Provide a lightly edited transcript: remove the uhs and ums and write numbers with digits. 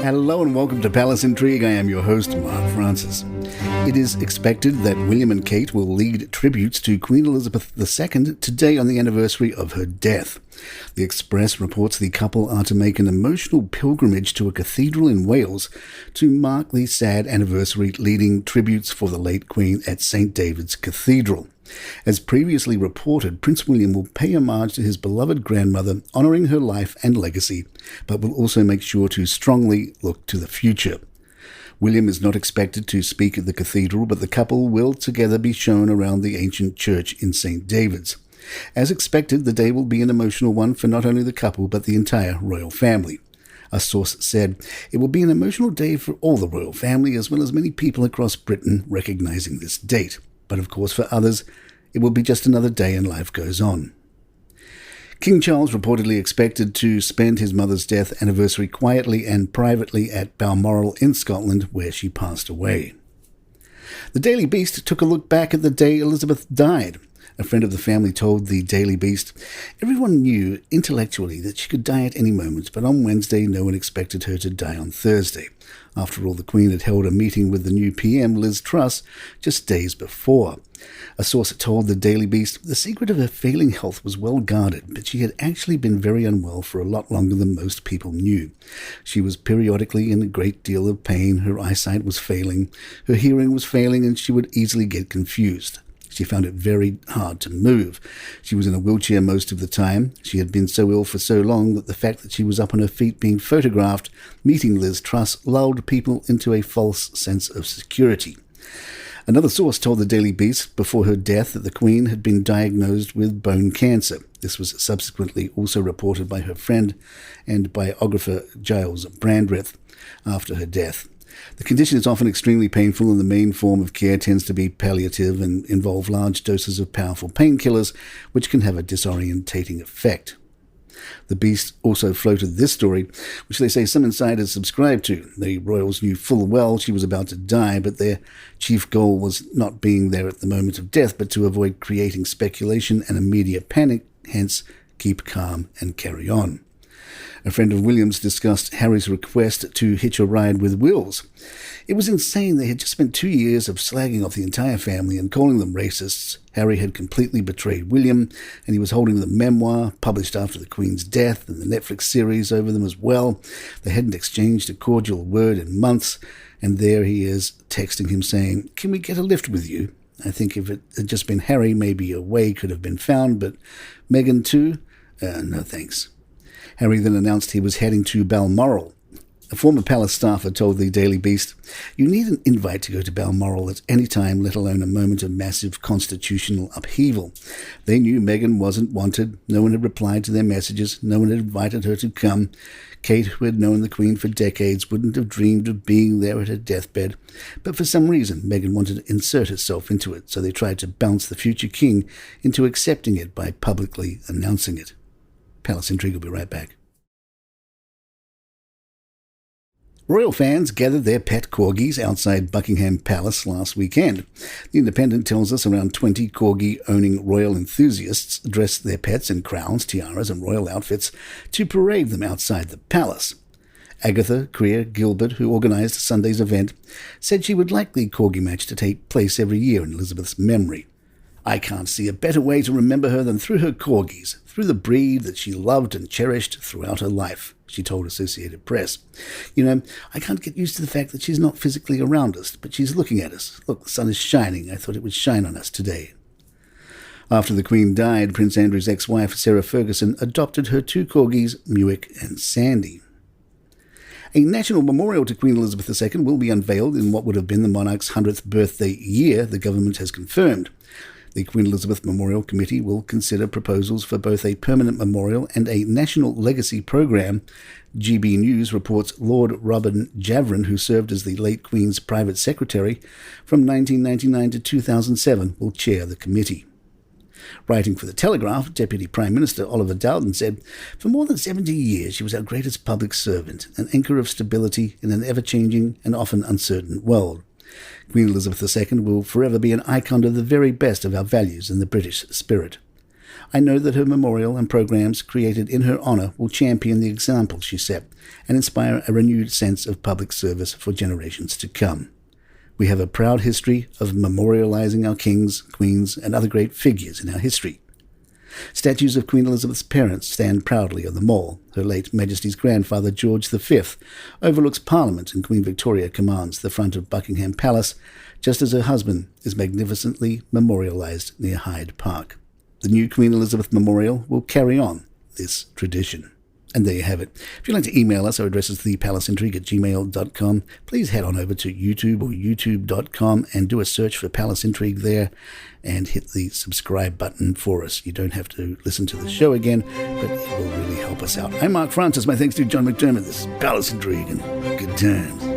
Hello and welcome to Palace Intrigue. I am your host, Mark Francis. It is expected that William and Kate will lead tributes to Queen Elizabeth II today on the anniversary of her death. The Express reports the couple are to make an emotional pilgrimage to a cathedral in Wales to mark the sad anniversary, leading tributes for the late Queen at St. David's Cathedral. As previously reported, Prince William will pay homage to his beloved grandmother, honouring her life and legacy, but will also make sure to strongly look to the future. William is not expected to speak at the cathedral, but the couple will together be shown around the ancient church in St. David's. As expected, the day will be an emotional one for not only the couple, but the entire royal family. A source said, "It will be an emotional day for all the royal family, as well as many people across Britain recognising this date. But of course, for others, it will be just another day and life goes on." King Charles reportedly expected to spend his mother's death anniversary quietly and privately at Balmoral in Scotland, where she passed away. The Daily Beast took a look back at the day Elizabeth died. A friend of the family told the Daily Beast, "Everyone knew intellectually that she could die at any moment, but on Wednesday no one expected her to die on Thursday. After all, the Queen had held a meeting with the new PM, Liz Truss, just days before." A source told the Daily Beast, "The secret of her failing health was well guarded, but she had actually been very unwell for a lot longer than most people knew. She was periodically in a great deal of pain, her eyesight was failing, her hearing was failing, and she would easily get confused. She found it very hard to move. She was in a wheelchair most of the time. She had been so ill for so long that the fact that she was up on her feet being photographed, meeting Liz Truss, lulled people into a false sense of security." Another source told the Daily Beast before her death that the Queen had been diagnosed with bone cancer. This was subsequently also reported by her friend and biographer Giles Brandreth after her death. The condition is often extremely painful, and the main form of care tends to be palliative and involve large doses of powerful painkillers, which can have a disorientating effect. The Beast also floated this story, which they say some insiders subscribed to. The royals knew full well she was about to die, but their chief goal was not being there at the moment of death, but to avoid creating speculation and immediate panic, hence keep calm and carry on. A friend of William's discussed Harry's request to hitch a ride with Wills. "It was insane. They had just spent 2 years of slagging off the entire family and calling them racists. Harry had completely betrayed William, and he was holding the memoir, published after the Queen's death, and the Netflix series over them as well. They hadn't exchanged a cordial word in months, and there he is, texting him saying, 'Can we get a lift with you?' I think if it had just been Harry, maybe a way could have been found, but Meghan too? No thanks." Harry then announced he was heading to Balmoral. A former palace staffer told the Daily Beast, "You need an invite to go to Balmoral at any time, let alone a moment of massive constitutional upheaval." They knew Meghan wasn't wanted. No one had replied to their messages. No one had invited her to come. Kate, who had known the Queen for decades, wouldn't have dreamed of being there at her deathbed. But for some reason, Meghan wanted to insert herself into it, so they tried to bounce the future king into accepting it by publicly announcing it. Palace Intrigue will be right back. Royal fans gathered their pet corgis outside Buckingham Palace last weekend. The Independent tells us around 20 corgi-owning royal enthusiasts dressed their pets in crowns, tiaras and royal outfits to parade them outside the palace. Agatha Creer-Gilbert, who organised Sunday's event, said she would like the corgi match to take place every year in Elizabeth's memory. "I can't see a better way to remember her than through her corgis, through the breed that she loved and cherished throughout her life," she told Associated Press. "You know, I can't get used to the fact that she's not physically around us, but she's looking at us. Look, the sun is shining. I thought it would shine on us today." After the Queen died, Prince Andrew's ex-wife, Sarah Ferguson, adopted her 2 corgis, Muick and Sandy. A national memorial to Queen Elizabeth II will be unveiled in what would have been the monarch's 100th birthday year, the government has confirmed. The Queen Elizabeth Memorial Committee will consider proposals for both a permanent memorial and a national legacy programme. GB News reports Lord Robin Javron, who served as the late Queen's private secretary from 1999 to 2007, will chair the committee. Writing for The Telegraph, Deputy Prime Minister Oliver Dowden said, "For more than 70 years she was our greatest public servant, an anchor of stability in an ever-changing and often uncertain world. Queen Elizabeth II will forever be an icon of the very best of our values in the British spirit." I know that her memorial and programs created in her honour will champion the example she set and inspire a renewed sense of public service for generations to come. We have a proud history of memorialising our kings, queens and other great figures in our history. Statues of Queen Elizabeth's parents stand proudly on the Mall. Her late Majesty's grandfather, George V, overlooks Parliament, and Queen Victoria commands the front of Buckingham Palace, just as her husband is magnificently memorialised near Hyde Park. The new Queen Elizabeth Memorial will carry on this tradition. And there you have it. If you'd like to email us, our address is thepalaceintrigue@gmail.com. Please head on over to YouTube or youtube.com and do a search for Palace Intrigue there and hit the subscribe button for us. You don't have to listen to the show again, but it will really help us out. I'm Mark Francis. My thanks to John McDermott. This is Palace Intrigue, and good times.